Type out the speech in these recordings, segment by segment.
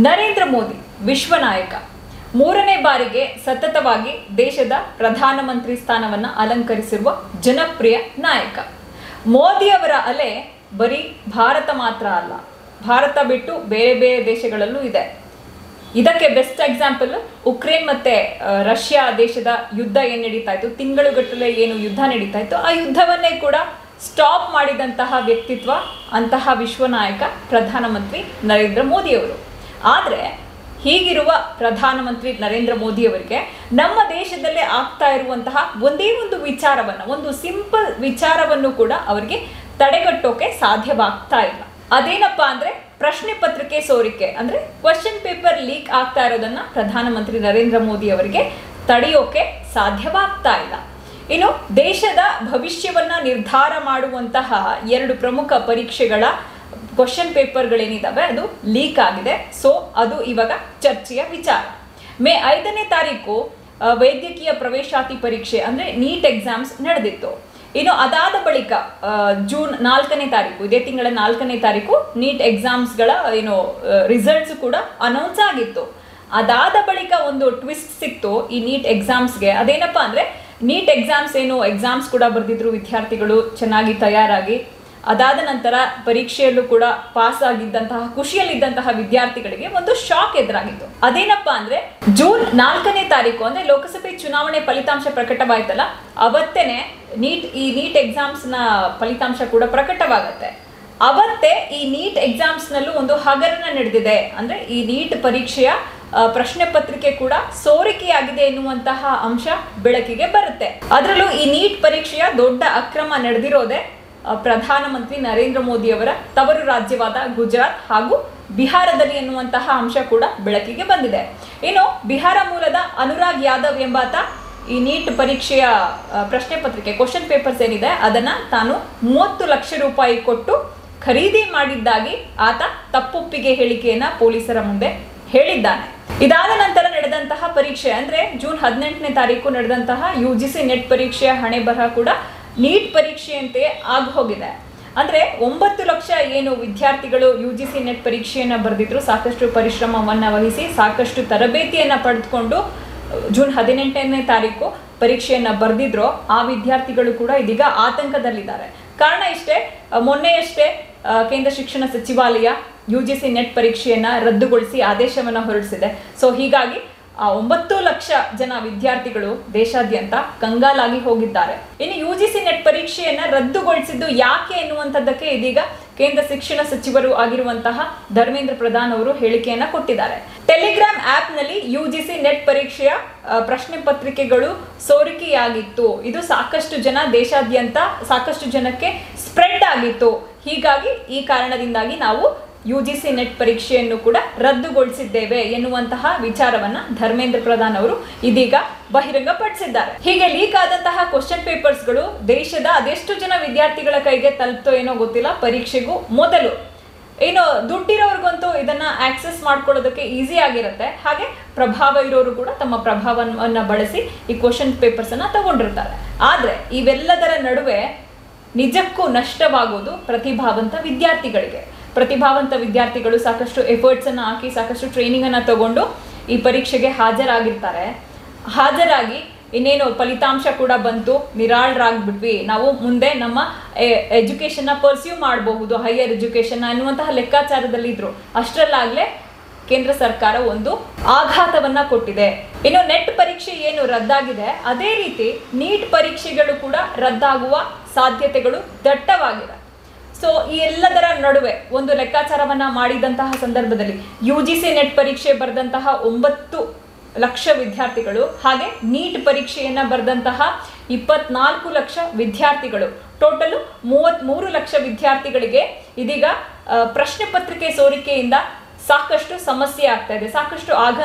ನರೇಂದ್ರ ಮೋದಿ ವಿಶ್ವ ನಾಯಕ ಮೂರನೇ ಬಾರಿಗೆ ಸತತವಾಗಿ ದೇಶದ ಪ್ರಧಾನಮಂತ್ರಿ ಸ್ಥಾನವನ್ನು ಅಲಂಕರಿಸಿರುವ ಜನಪ್ರಿಯ ನಾಯಕ. ಮೋದಿ ಅವರ ಅಲೆ ಬರೀ ಭಾರತ ಮಾತ್ರ ಅಲ್ಲ, ಭಾರತ ಬಿಟ್ಟು ಬೇರೆ ಬೇರೆ ದೇಶಗಳಲ್ಲೂ ಇದೆ. ಇದಕ್ಕೆ ಬೆಸ್ಟ್ ಎಕ್ಸಾಂಪಲ್ ಉಕ್ರೇನ್ ಮತ್ತೆ ರಷ್ಯಾ ದೇಶದ ಯುದ್ಧ ಏನು ನಡೀತಾ ಇತ್ತು, ತಿಂಗಳುಗಟ್ಟಲೆ ಏನು ಯುದ್ಧ ನಡೀತಾ ಇತ್ತು, ಆ ಯುದ್ಧವನ್ನೇ ಕೂಡ ಸ್ಟಾಪ್ ಮಾಡಿದಂತಹ ವ್ಯಕ್ತಿತ್ವ ಅಂತಹ ವಿಶ್ವ ನಾಯಕ ಪ್ರಧಾನಮಂತ್ರಿ ನರೇಂದ್ರ ಮೋದಿಯವರು. ಆದರೆ ಹೀಗಿರುವ ಪ್ರಧಾನಮಂತ್ರಿ ನರೇಂದ್ರ ಮೋದಿಯವರಿಗೆ ನಮ್ಮ ದೇಶದಲ್ಲೇ ಆಗ್ತಾ ಇರುವಂತಹ ಒಂದೇ ಒಂದು ವಿಚಾರವನ್ನು, ಒಂದು ಸಿಂಪಲ್ ವಿಚಾರವನ್ನು ಕೂಡ ಅವರಿಗೆ ತಡೆಗಟ್ಟೋಕೆ ಸಾಧ್ಯವಾಗ್ತಾ ಇಲ್ಲ. ಅದೇನಪ್ಪಾ ಅಂದ್ರೆ ಪ್ರಶ್ನೆ ಪತ್ರಿಕೆ ಸೋರಿಕೆ, ಅಂದ್ರೆ ಕ್ವಶನ್ ಪೇಪರ್ ಲೀಕ್ ಆಗ್ತಾ ಇರೋದನ್ನ ಪ್ರಧಾನಮಂತ್ರಿ ನರೇಂದ್ರ ಮೋದಿ ಅವರಿಗೆ ತಡೆಯೋಕೆ ಸಾಧ್ಯವಾಗ್ತಾ ಇಲ್ಲ. ಇನ್ನು ದೇಶದ ಭವಿಷ್ಯವನ್ನ ನಿರ್ಧಾರ ಮಾಡುವಂತಹ 2 ಪ್ರಮುಖ ಪರೀಕ್ಷೆಗಳ ಕ್ವಶನ್ ಪೇಪರ್ಗಳೇನಿದಾವೆ ಅದು ಲೀಕ್ ಆಗಿದೆ. ಸೊ ಅದು ಇವಾಗ ಚರ್ಚೆಯ ವಿಚಾರ. ಮೇ 5ನೇ ತಾರೀಕು ವೈದ್ಯಕೀಯ ಪ್ರವೇಶಾತಿ ಪರೀಕ್ಷೆ ಅಂದ್ರೆ ನೀಟ್ ಎಕ್ಸಾಮ್ಸ್ ನಡೆದಿತ್ತು. ಇನ್ನು ಅದಾದ ಬಳಿಕ ಜೂನ್ 4ನೇ ತಾರೀಕು, ಇದೇ ತಿಂಗಳ 4ನೇ ತಾರೀಕು ನೀಟ್ ಎಕ್ಸಾಮ್ಸ್ಗಳ ರಿಸಲ್ಟ್ಸ್ ಕೂಡ ಅನೌನ್ಸ್ ಆಗಿತ್ತು. ಅದಾದ ಬಳಿಕ ಒಂದು ಟ್ವಿಸ್ಟ್ ಸಿಕ್ತು ಈ ನೀಟ್ ಎಕ್ಸಾಮ್ಸ್ಗೆ. ಅದೇನಪ್ಪಾ ಅಂದ್ರೆ ನೀಟ್ ಎಕ್ಸಾಮ್ಸ್ ಕೂಡ ಬರೆದಿದ್ರು ವಿದ್ಯಾರ್ಥಿಗಳು ಚೆನ್ನಾಗಿ ತಯಾರಾಗಿ. ಅದಾದ ನಂತರ ಪರೀಕ್ಷೆಯಲ್ಲೂ ಕೂಡ ಪಾಸ್ ಆಗಿದ್ದಂತಹ ಖುಷಿಯಲ್ಲಿದ್ದಂತಹ ವಿದ್ಯಾರ್ಥಿಗಳಿಗೆ ಒಂದು ಶಾಕ್ ಎದುರಾಗಿತ್ತು. ಅದೇನಪ್ಪಾ ಅಂದ್ರೆ ಜೂನ್ 4ನೇ ತಾರೀಕು ಅಂದ್ರೆ ಲೋಕಸಭೆ ಚುನಾವಣೆ ಫಲಿತಾಂಶ ಪ್ರಕಟವಾಯ್ತಲ್ಲ, ಅವತ್ತೇನೆ ಈ ನೀಟ್ ಎಕ್ಸಾಮ್ಸ್ ನ ಫಲಿತಾಂಶ ಕೂಡ ಪ್ರಕಟವಾಗತ್ತೆ. ಅವತ್ತೇ ಈ ನೀಟ್ ಎಕ್ಸಾಮ್ಸ್ ನಲ್ಲೂ ಒಂದು ಹಗರಣ ನಡೆದಿದೆ, ಅಂದ್ರೆ ಈ ನೀಟ್ ಪರೀಕ್ಷೆಯ ಪ್ರಶ್ನೆ ಪತ್ರಿಕೆ ಕೂಡ ಸೋರಿಕೆಯಾಗಿದೆ ಎನ್ನುವಂತಹ ಅಂಶ ಬೆಳಕಿಗೆ ಬರುತ್ತೆ. ಅದರಲ್ಲೂ ಈ ನೀಟ್ ಪರೀಕ್ಷೆಯ ದೊಡ್ಡ ಅಕ್ರಮ ನಡೆದಿರೋದೆ ಪ್ರಧಾನಮಂತ್ರಿ ನರೇಂದ್ರ ಮೋದಿ ಅವರ ತವರು ರಾಜ್ಯವಾದ ಗುಜರಾತ್ ಹಾಗೂ ಬಿಹಾರದಲ್ಲಿ ಎನ್ನುವಂತಹ ಅಂಶ ಕೂಡ ಬೆಳಕಿಗೆ ಬಂದಿದೆ. ಇನ್ನು ಬಿಹಾರ ಮೂಲದ ಅನುರಾಗ್ ಯಾದವ್ ಎಂಬಾತ ಈ ನೀಟ್ ಪರೀಕ್ಷೆಯ ಪ್ರಶ್ನೆ ಪತ್ರಿಕೆ ಕ್ವಶನ್ ಪೇಪರ್ಸ್ ಏನಿದೆ ಅದನ್ನ ತಾನು 30 ಲಕ್ಷ ರೂಪಾಯಿ ಕೊಟ್ಟು ಖರೀದಿ ಮಾಡಿದ್ದಾಗಿ ಆತ ತಪ್ಪೊಪ್ಪಿಗೆ ಹೇಳಿಕೆಯನ್ನ ಪೊಲೀಸರ ಮುಂದೆ ಹೇಳಿದ್ದಾನೆ. ಇದಾದ ನಂತರ ನಡೆದಂತಹ ಪರೀಕ್ಷೆ ಅಂದ್ರೆ ಜೂನ್ 18ನೇ ತಾರೀಕು ನಡೆದಂತಹ UGC ನೆಟ್ ಪರೀಕ್ಷೆಯ ಹಣೆ ಬರಹ ಕೂಡ ನೀಟ್ ಪರೀಕ್ಷೆಯಂತೆಯೇ ಆಗಿ ಹೋಗಿದೆ. ಅಂದ್ರೆ 9 ಲಕ್ಷ ಏನು ವಿದ್ಯಾರ್ಥಿಗಳು UGC ನೆಟ್ ಪರೀಕ್ಷೆಯನ್ನ ಬರೆದಿದ್ರು, ಸಾಕಷ್ಟು ಪರಿಶ್ರಮವನ್ನ ವಹಿಸಿ ಸಾಕಷ್ಟು ತರಬೇತಿಯನ್ನ ಪಡೆದುಕೊಂಡು ಜೂನ್ 18ನೇ ತಾರೀಕು ಪರೀಕ್ಷೆಯನ್ನ ಬರೆದಿದ್ರು, ಆ ವಿದ್ಯಾರ್ಥಿಗಳು ಕೂಡ ಇದೀಗ ಆತಂಕದಲ್ಲಿದ್ದಾರೆ. ಕಾರಣ ಇಷ್ಟೇ, ಮೊನ್ನೆಯಷ್ಟೇ ಕೇಂದ್ರ ಶಿಕ್ಷಣ ಸಚಿವಾಲಯ UGC ನೆಟ್ ಪರೀಕ್ಷೆಯನ್ನ ರದ್ದುಗೊಳಿಸಿ ಆದೇಶವನ್ನ ಹೊರಡಿಸಿದೆ. ಸೊ ಹೀಗಾಗಿ ಆ 9 ಲಕ್ಷ ಜನ ವಿದ್ಯಾರ್ಥಿಗಳು ದೇಶಾದ್ಯಂತ ಕಂಗಾಲಾಗಿ ಹೋಗಿದ್ದಾರೆ. ಇನ್ನು UGC ನೆಟ್ ಪರೀಕ್ಷೆಯನ್ನ ರದ್ದುಗೊಳಿಸಿದ್ದು ಯಾಕೆ ಎನ್ನುವಂಥದ್ದಕ್ಕೆ ಇದೀಗ ಕೇಂದ್ರ ಶಿಕ್ಷಣ ಸಚಿವರು ಆಗಿರುವಂತಹ ಧರ್ಮೇಂದ್ರ ಪ್ರಧಾನ್ ಅವರು ಹೇಳಿಕೆಯನ್ನ ಕೊಟ್ಟಿದ್ದಾರೆ. ಟೆಲಿಗ್ರಾಮ್ ಆಪ್ ನಲ್ಲಿ UGC ನೆಟ್ ಪರೀಕ್ಷೆಯ ಪ್ರಶ್ನೆ ಪತ್ರಿಕೆಗಳು ಸೋರಿಕೆಯಾಗಿತ್ತು. ಇದು ಸಾಕಷ್ಟು ಜನ ದೇಶಾದ್ಯಂತ ಸಾಕಷ್ಟು ಜನಕ್ಕೆ ಸ್ಪ್ರೆಡ್ ಆಗಿತ್ತು. ಹೀಗಾಗಿ ಈ ಕಾರಣದಿಂದಾಗಿ ನಾವು UGC ನೆಟ್ ಪರೀಕ್ಷೆಯನ್ನು ಕೂಡ ರದ್ದುಗೊಳಿಸಿದ್ದೇವೆ ಎನ್ನುವಂತಹ ವಿಚಾರವನ್ನ ಧರ್ಮೇಂದ್ರ ಪ್ರಧಾನ್ ಅವರು ಇದೀಗ ಬಹಿರಂಗಪಡಿಸಿದ್ದಾರೆ. ಹೀಗೆ ಲೀಕ್ ಆದಂತಹ ಕ್ವಶನ್ ಪೇಪರ್ಸ್ಗಳು ದೇಶದ ಅದೆಷ್ಟು ಜನ ವಿದ್ಯಾರ್ಥಿಗಳ ಕೈಗೆ ತಲುಪ್ತೋ ಏನೋ ಗೊತ್ತಿಲ್ಲ. ಪರೀಕ್ಷೆಗೂ ಮೊದಲು ಏನು ದುಡ್ಡಿರೋರ್ಗಂತೂ ಇದನ್ನ ಆಕ್ಸೆಸ್ ಮಾಡ್ಕೊಳ್ಳೋದಕ್ಕೆ ಈಸಿ ಆಗಿರುತ್ತೆ. ಹಾಗೆ ಪ್ರಭಾವ ಇರೋರು ಕೂಡ ತಮ್ಮ ಪ್ರಭಾವವನ್ನ ಬಳಸಿ ಈ ಕ್ವಶನ್ ಪೇಪರ್ಸ್ ಅನ್ನ ತಗೊಂಡಿರ್ತಾರೆ. ಆದ್ರೆ ಇವೆಲ್ಲದರ ನಡುವೆ ನಿಜಕ್ಕೂ ನಷ್ಟವಾಗೋದು ಪ್ರತಿಭಾವಂತ ವಿದ್ಯಾರ್ಥಿಗಳಿಗೆ. ಪ್ರತಿಭಾವಂತ ವಿದ್ಯಾರ್ಥಿಗಳು ಸಾಕಷ್ಟು ಎಫರ್ಟ್ಸ್ ಅನ್ನ ಹಾಕಿ ಸಾಕಷ್ಟು ಟ್ರೈನಿಂಗ್ ಅನ್ನ ತಗೊಂಡು ಈ ಪರೀಕ್ಷೆಗೆ ಹಾಜರಾಗಿರ್ತಾರೆ. ಹಾಜರಾಗಿ ಇನ್ನೇನು ಫಲಿತಾಂಶ ಕೂಡ ಬಂತು, ನಿರಾಳರಾಗ್ಬಿಟ್ವಿ, ನಾವು ಮುಂದೆ ನಮ್ಮ ಎಜುಕೇಶನ್ ನ ಪರ್ಸ್ಯೂ ಮಾಡಬಹುದು, ಹೈಯರ್ ಎಜುಕೇಶನ್ ಅನ್ನುವಂತಹ ಲೆಕ್ಕಾಚಾರದಲ್ಲಿ ಇದ್ರು. ಅಷ್ಟರಲ್ಲಾಗ್ಲೇ ಕೇಂದ್ರ ಸರ್ಕಾರ ಒಂದು ಆಘಾತವನ್ನ ಕೊಟ್ಟಿದೆ. ಇನ್ನು ನೆಟ್ ಪರೀಕ್ಷೆ ಏನು ರದ್ದಾಗಿದೆ, ಅದೇ ರೀತಿ ನೀಟ್ ಪರೀಕ್ಷೆಗಳು ಕೂಡ ರದ್ದಾಗುವ ಸಾಧ್ಯತೆಗಳು ದಟ್ಟವಾಗಿದೆ. ಸೊ ಈ ಎಲ್ಲದರ ನಡುವೆ ಒಂದು ಲೆಕ್ಕಾಚಾರವನ್ನ ಮಾಡಿದಂತಹ ಸಂದರ್ಭದಲ್ಲಿ UGC ನೆಟ್ ಪರೀಕ್ಷೆ ಬರೆದಂತಹ 9 ಲಕ್ಷ ವಿದ್ಯಾರ್ಥಿಗಳು ಹಾಗೆ ನೀಟ್ ಪರೀಕ್ಷೆಯನ್ನ ಬರೆದಂತಹ 24 ಲಕ್ಷ ವಿದ್ಯಾರ್ಥಿಗಳು, ಟೋಟಲ್ 33 ಲಕ್ಷ ವಿದ್ಯಾರ್ಥಿಗಳಿಗೆ ಇದೀಗ ಪ್ರಶ್ನೆ ಪತ್ರಿಕೆ ಸೋರಿಕೆಯಿಂದ ಸಾಕಷ್ಟು ಸಮಸ್ಯೆ ಆಗ್ತಾ ಇದೆ, ಸಾಕಷ್ಟು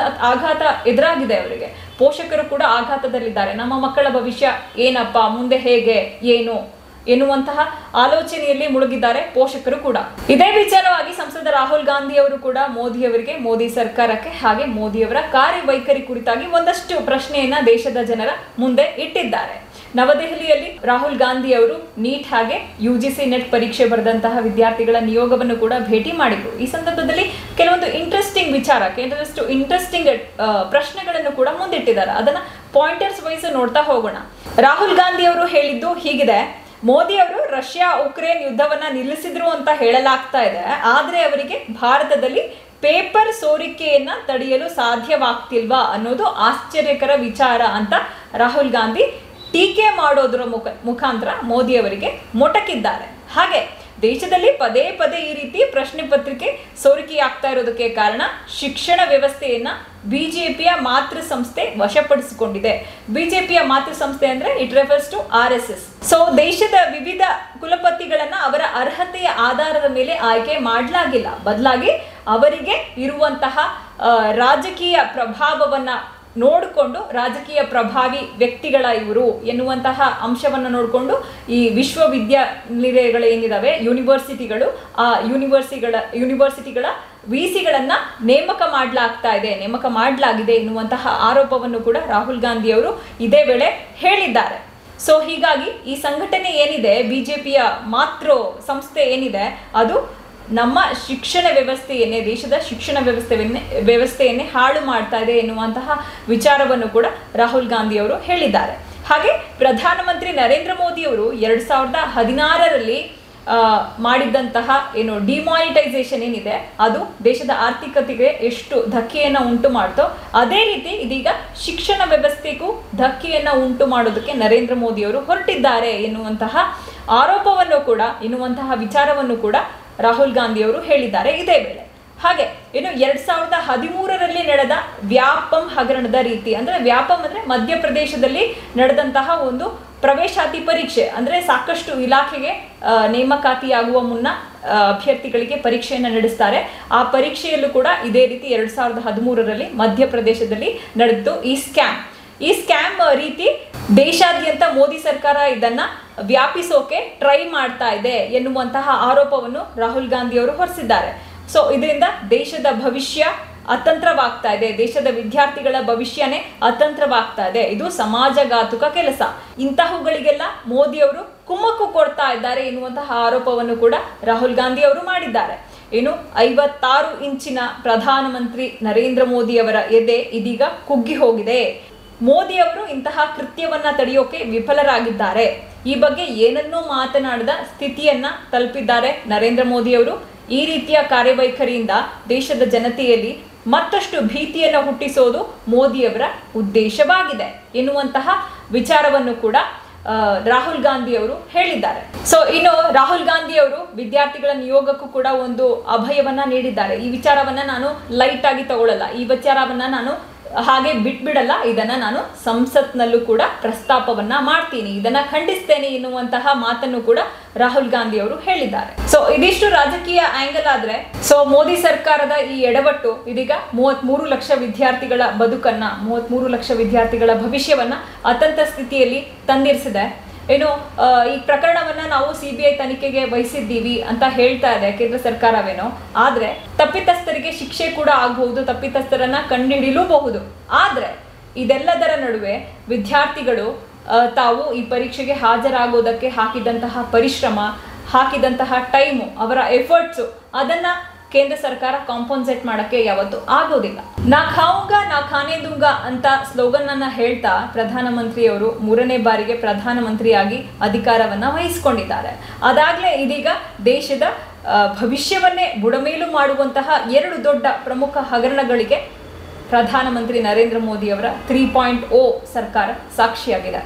ಆಘಾತ ಎದುರಾಗಿದೆ. ಅವರಿಗೆ ಪೋಷಕರು ಕೂಡ ಆಘಾತದಲ್ಲಿದ್ದಾರೆ. ನಮ್ಮ ಮಕ್ಕಳ ಭವಿಷ್ಯ ಏನಪ್ಪ, ಮುಂದೆ ಹೇಗೆ ಏನು ಎನ್ನುವಂತಹ ಆಲೋಚನೆಯಲ್ಲಿ ಮುಳುಗಿದ್ದಾರೆ ಪೋಷಕರು ಕೂಡ. ಇದೇ ವಿಚಾರವಾಗಿ ಸಂಸದ ರಾಹುಲ್ ಗಾಂಧಿ ಅವರು ಕೂಡ ಮೋದಿ ಅವರಿಗೆ, ಮೋದಿ ಸರ್ಕಾರಕ್ಕೆ ಹಾಗೆ ಮೋದಿಯವರ ಕಾರ್ಯವೈಖರಿ ಕುರಿತಾಗಿ ಒಂದಷ್ಟು ಪ್ರಶ್ನೆಯನ್ನ ದೇಶದ ಜನರ ಮುಂದೆ ಇಟ್ಟಿದ್ದಾರೆ. ನವದೆಹಲಿಯಲ್ಲಿ ರಾಹುಲ್ ಗಾಂಧಿ ಅವರು ನೀಟ್ ಹಾಗೆ UGC ನೆಟ್ ಪರೀಕ್ಷೆ ಬರೆದಂತಹ ವಿದ್ಯಾರ್ಥಿಗಳ ನಿಯೋಗವನ್ನು ಕೂಡ ಭೇಟಿ ಮಾಡಿದ್ರು. ಈ ಸಂದರ್ಭದಲ್ಲಿ ಕೆಲವೊಂದು ಇಂಟ್ರೆಸ್ಟಿಂಗ್ ವಿಚಾರ, ಕೆಲವಷ್ಟು ಇಂಟ್ರೆಸ್ಟಿಂಗ್ ಪ್ರಶ್ನೆಗಳನ್ನು ಕೂಡ ಮುಂದಿಟ್ಟಿದ್ದಾರೆ. ಅದನ್ನ ಪಾಯಿಂಟರ್ಸ್ ವೈಸ್ ನೋಡ್ತಾ ಹೋಗೋಣ. ರಾಹುಲ್ ಗಾಂಧಿ ಅವರು ಹೇಳಿದ್ದು ಹೀಗಿದೆ: ಮೋದಿ ಅವರು ರಷ್ಯಾ ಉಕ್ರೇನ್ ಯುದ್ಧವನ್ನ ನಿಲ್ಲಿಸಿದ್ರು ಅಂತ ಹೇಳಲಾಗ್ತಾ ಇದೆ, ಆದ್ರೆ ಅವರಿಗೆ ಭಾರತದಲ್ಲಿ ಪೇಪರ್ ಸೋರಿಕೆಯನ್ನ ತಡೆಯಲು ಸಾಧ್ಯವಾಗ್ತಿಲ್ವಾ ಅನ್ನೋದು ಆಶ್ಚರ್ಯಕರ ವಿಚಾರ ಅಂತ ರಾಹುಲ್ ಗಾಂಧಿ ಟೀಕೆ ಮಾಡೋದ್ರ ಮುಖಾಂತರ ಮೋದಿ ಅವರಿಗೆ ಮೊಟಕಿದ್ದಾರೆ. ಹಾಗೆ ದೇಶದಲ್ಲಿ ಪದೇ ಪದೇ ಈ ರೀತಿ ಪ್ರಶ್ನೆ ಪತ್ರಿಕೆ ಸೋರಿಕೆಯಾಗ್ತಾ ಇರೋದಕ್ಕೆ ಕಾರಣ ಶಿಕ್ಷಣ ವ್ಯವಸ್ಥೆಯನ್ನ ಬಿಜೆಪಿಯ ಮಾತೃ ಸಂಸ್ಥೆ ವಶಪಡಿಸಿಕೊಂಡಿದೆ. ಬಿಜೆಪಿಯ ಮಾತೃ ಸಂಸ್ಥೆ ಅಂದ್ರೆ it refers to RSS. So ದೇಶದ ವಿವಿಧ ಕುಲಪತಿಗಳನ್ನ ಅವರ ಅರ್ಹತೆಯ ಆಧಾರದ ಮೇಲೆ ಆಯ್ಕೆ ಮಾಡಲಾಗಿಲ್ಲ, ಬದಲಾಗಿ ಅವರಿಗೆ ಇರುವಂತಹ ರಾಜಕೀಯ ಪ್ರಭಾವವನ್ನ ನೋಡಿಕೊಂಡು, ರಾಜಕೀಯ ಪ್ರಭಾವಿ ವ್ಯಕ್ತಿಗಳ ಇವರು ಎನ್ನುವಂತಹ ಅಂಶವನ್ನು ನೋಡಿಕೊಂಡು ಈ ವಿಶ್ವವಿದ್ಯಾನಿಲಯಗಳು ಏನಿದಾವೆ, ಯೂನಿವರ್ಸಿಟಿಗಳು, ಆ ಯೂನಿವರ್ಸಿಟಿಗಳ ವಿಸಿಗಳನ್ನ ನೇಮಕ ಮಾಡಲಾಗಿದೆ ಎನ್ನುವಂತಹ ಆರೋಪವನ್ನು ಕೂಡ ರಾಹುಲ್ ಗಾಂಧಿ ಅವರು ಇದೇ ವೇಳೆ ಹೇಳಿದ್ದಾರೆ. ಸೊ ಹೀಗಾಗಿ ಈ ಸಂಘಟನೆ ಏನಿದೆ, ಬಿಜೆಪಿಯ ಮಾತೃ ಸಂಸ್ಥೆ ಏನಿದೆ, ಅದು ನಮ್ಮ ಶಿಕ್ಷಣ ವ್ಯವಸ್ಥೆಯನ್ನೇ, ದೇಶದ ಶಿಕ್ಷಣ ವ್ಯವಸ್ಥೆಯನ್ನೇ ಹಾಳು ಮಾಡ್ತಾ ಇದೆ ಎನ್ನುವಂತಹ ವಿಚಾರವನ್ನು ಕೂಡ ರಾಹುಲ್ ಗಾಂಧಿ ಅವರು ಹೇಳಿದ್ದಾರೆ. ಹಾಗೆ ಪ್ರಧಾನಮಂತ್ರಿ ನರೇಂದ್ರ ಮೋದಿ ಅವರು 2016ರಲ್ಲಿ ಮಾಡಿದಂತಹ ಡಿಮಾನಿಟೈಸೇಷನ್ ಏನಿದೆ, ಅದು ದೇಶದ ಆರ್ಥಿಕತೆಗೆ ಎಷ್ಟು ಧಕ್ಕೆಯನ್ನು ಉಂಟು ಮಾಡ್ತೋ ಅದೇ ರೀತಿ ಇದೀಗ ಶಿಕ್ಷಣ ವ್ಯವಸ್ಥೆಗೂ ಧಕ್ಕೆಯನ್ನು ಉಂಟು ಮಾಡೋದಕ್ಕೆ ನರೇಂದ್ರ ಮೋದಿ ಅವರು ಹೊರಟಿದ್ದಾರೆ ಎನ್ನುವಂತಹ ಆರೋಪವನ್ನು ಕೂಡ, ಎನ್ನುವಂತಹ ವಿಚಾರವನ್ನು ಕೂಡ ರಾಹುಲ್ ಗಾಂಧಿ ಅವರು ಹೇಳಿದ್ದಾರೆ ಇದೇ ವೇಳೆ. ಹಾಗೆ 2013ರಲ್ಲಿ ನಡೆದ ವ್ಯಾಪಂ ಹಗರಣದ ರೀತಿ, ಅಂದ್ರೆ ವ್ಯಾಪಂ ಅಂದ್ರೆ ಮಧ್ಯಪ್ರದೇಶದಲ್ಲಿ ನಡೆದಂತಹ ಒಂದು ಪ್ರವೇಶಾತಿ ಪರೀಕ್ಷೆ, ಅಂದ್ರೆ ಸಾಕಷ್ಟು ಇಲಾಖೆಗೆ ನೇಮಕಾತಿಯಾಗುವ ಮುನ್ನ ಅಭ್ಯರ್ಥಿಗಳಿಗೆ ಪರೀಕ್ಷೆಯನ್ನು ನಡೆಸ್ತಾರೆ. ಆ ಪರೀಕ್ಷೆಯಲ್ಲೂ ಕೂಡ ಇದೇ ರೀತಿ 2013ರಲ್ಲಿ ಮಧ್ಯಪ್ರದೇಶದಲ್ಲಿ ನಡೆದಿತ್ತು ಈ ಸ್ಕ್ಯಾಮ್ ರೀತಿ ದೇಶಾದ್ಯಂತ ಮೋದಿ ಸರ್ಕಾರ ಇದನ್ನ ವ್ಯಾಪಿಸೋಕೆ ಟ್ರೈ ಮಾಡ್ತಾ ಇದೆ ಎನ್ನುವಂತಹ ಆರೋಪವನ್ನು ರಾಹುಲ್ ಗಾಂಧಿ ಅವರು ಹೊರಿಸಿದ್ದಾರೆ. ಸೊ ಇದರಿಂದ ದೇಶದ ಭವಿಷ್ಯ ಅತಂತ್ರವಾಗ್ತಾ ಇದೆ, ದೇಶದ ವಿದ್ಯಾರ್ಥಿಗಳ ಭವಿಷ್ಯನೇ ಅತಂತ್ರವಾಗ್ತಾ ಇದೆ. ಇದು ಸಮಾಜಘಾತುಕ ಕೆಲಸ. ಇಂತಹವುಗಳಿಗೆಲ್ಲ ಮೋದಿ ಅವರು ಕುಮ್ಮಕ್ಕು ಕೊಡ್ತಾ ಇದ್ದಾರೆ ಎನ್ನುವಂತಹ ಆರೋಪವನ್ನು ಕೂಡ ರಾಹುಲ್ ಗಾಂಧಿ ಅವರು ಮಾಡಿದ್ದಾರೆ. 56 ಇಂಚಿನ ಪ್ರಧಾನಮಂತ್ರಿ ನರೇಂದ್ರ ಮೋದಿ ಅವರ ಎದೆ ಇದೀಗ ಕುಗ್ಗಿ ಹೋಗಿದೆ. ಮೋದಿ ಅವರು ಇಂತಹ ಕೃತ್ಯವನ್ನ ತಡೆಯೋಕೆ ವಿಫಲರಾಗಿದ್ದಾರೆ. ಈ ಬಗ್ಗೆ ಏನನ್ನೂ ಮಾತನಾಡದ ಸ್ಥಿತಿಯನ್ನ ತಲುಪಿದ್ದಾರೆ ನರೇಂದ್ರ ಮೋದಿ ಅವರು. ಈ ರೀತಿಯ ಕಾರ್ಯವೈಖರಿಯಿಂದ ದೇಶದ ಜನತೆಯಲ್ಲಿ ಮತ್ತಷ್ಟು ಭೀತಿಯನ್ನು ಹುಟ್ಟಿಸೋದು ಮೋದಿಯವರ ಉದ್ದೇಶವಾಗಿದೆ ಎನ್ನುವಂತಹ ವಿಚಾರವನ್ನು ಕೂಡ ರಾಹುಲ್ ಗಾಂಧಿ ಅವರು ಹೇಳಿದ್ದಾರೆ. ಸೊ ಇನ್ನು ರಾಹುಲ್ ಗಾಂಧಿ ಅವರು ವಿದ್ಯಾರ್ಥಿಗಳ ನಿಯೋಗಕ್ಕೂ ಕೂಡ ಒಂದು ಅಭಯವನ್ನ ನೀಡಿದ್ದಾರೆ. ಈ ವಿಚಾರವನ್ನ ನಾನು ಲೈಟ್ ಆಗಿ ತಗೊಳ್ಳಲ್ಲ, ಈ ವಿಚಾರವನ್ನ ನಾನು ಹಾಗೆ ಬಿಟ್ಬಿಡಲ್ಲ, ಇದನ್ನ ನಾನು ಸಂಸತ್ನಲ್ಲೂ ಕೂಡ ಪ್ರಸ್ತಾಪವನ್ನ ಮಾಡ್ತೀನಿ, ಇದನ್ನ ಖಂಡಿಸ್ತೇನೆ ಎನ್ನುವಂತಹ ಮಾತನ್ನು ಕೂಡ ರಾಹುಲ್ ಗಾಂಧಿ ಅವರು ಹೇಳಿದ್ದಾರೆ. ಸೊ ಇದಿಷ್ಟು ರಾಜಕೀಯ ಆಂಗಲ್ ಆದ್ರೆ, ಸೊ ಮೋದಿ ಸರ್ಕಾರದ ಈ ಎಡವಟ್ಟು ಇದೀಗ 33 ಲಕ್ಷ ವಿದ್ಯಾರ್ಥಿಗಳ ಬದುಕನ್ನ, 33 ಲಕ್ಷ ವಿದ್ಯಾರ್ಥಿಗಳ ಭವಿಷ್ಯವನ್ನ ಅತಂತ್ರ ಸ್ಥಿತಿಯಲ್ಲಿ ತಂದಿರಿಸಿದೆ. ಈ ಪ್ರಕರಣವನ್ನ ನಾವು CBI ತನಿಖೆಗೆ ವಹಿಸಿದ್ದೀವಿ ಅಂತ ಹೇಳ್ತಾ ಇದೆ ಕೇಂದ್ರ ಸರ್ಕಾರವೇನೋ, ಆದ್ರೆ ತಪ್ಪಿತಸ್ಥರಿಗೆ ಶಿಕ್ಷೆ ಕೂಡ ಆಗಬಹುದು, ತಪ್ಪಿತಸ್ಥರನ್ನ ಕಂಡುಹಿಡಿಯಲೂಬಹುದು. ಆದ್ರೆ ಇದೆಲ್ಲದರ ನಡುವೆ ವಿದ್ಯಾರ್ಥಿಗಳು ತಾವು ಈ ಪರೀಕ್ಷೆಗೆ ಹಾಜರಾಗೋದಕ್ಕೆ ಹಾಕಿದಂತಹ ಪರಿಶ್ರಮ, ಹಾಕಿದಂತಹ ಟೈಮು, ಅವರ ಎಫರ್ಟ್ಸು, ಅದನ್ನ ಕೇಂದ್ರ ಸರ್ಕಾರ ಕಾಂಪನ್ಸೇಟ್ ಮಾಡಕ್ಕೆ ಯಾವತ್ತೂ ಆಗೋದಿಲ್ಲ. ನಾ ಖಾऊंगा ನಾ ಖಾನೆ दूंगा ಅಂತ ಸ್ಲೋಗನ್ ಅನ್ನ ಹೇಳ್ತಾ ಪ್ರಧಾನಮಂತ್ರಿಯವರು 3ನೇ ಬಾರಿಗೆ ಪ್ರಧಾನಮಂತ್ರಿಯಾಗಿ ಅಧಿಕಾರವನ್ನ ವಹಿಸಿಕೊಂಡಿದ್ದಾರೆ. ಅದಾಗ್ಲೇ ಇದೀಗ ದೇಶದ ಭವಿಷ್ಯವನ್ನೇ ಬುಡಮೇಲು ಮಾಡುವಂತಹ 2 ದೊಡ್ಡ ಪ್ರಮುಖ ಹಗರಣಗಳಿಗೆ ಪ್ರಧಾನಮಂತ್ರಿ ನರೇಂದ್ರ ಮೋದಿ ಅವರ 3.0 ಸರ್ಕಾರ ಸಾಕ್ಷಿಯಾಗಿದೆ.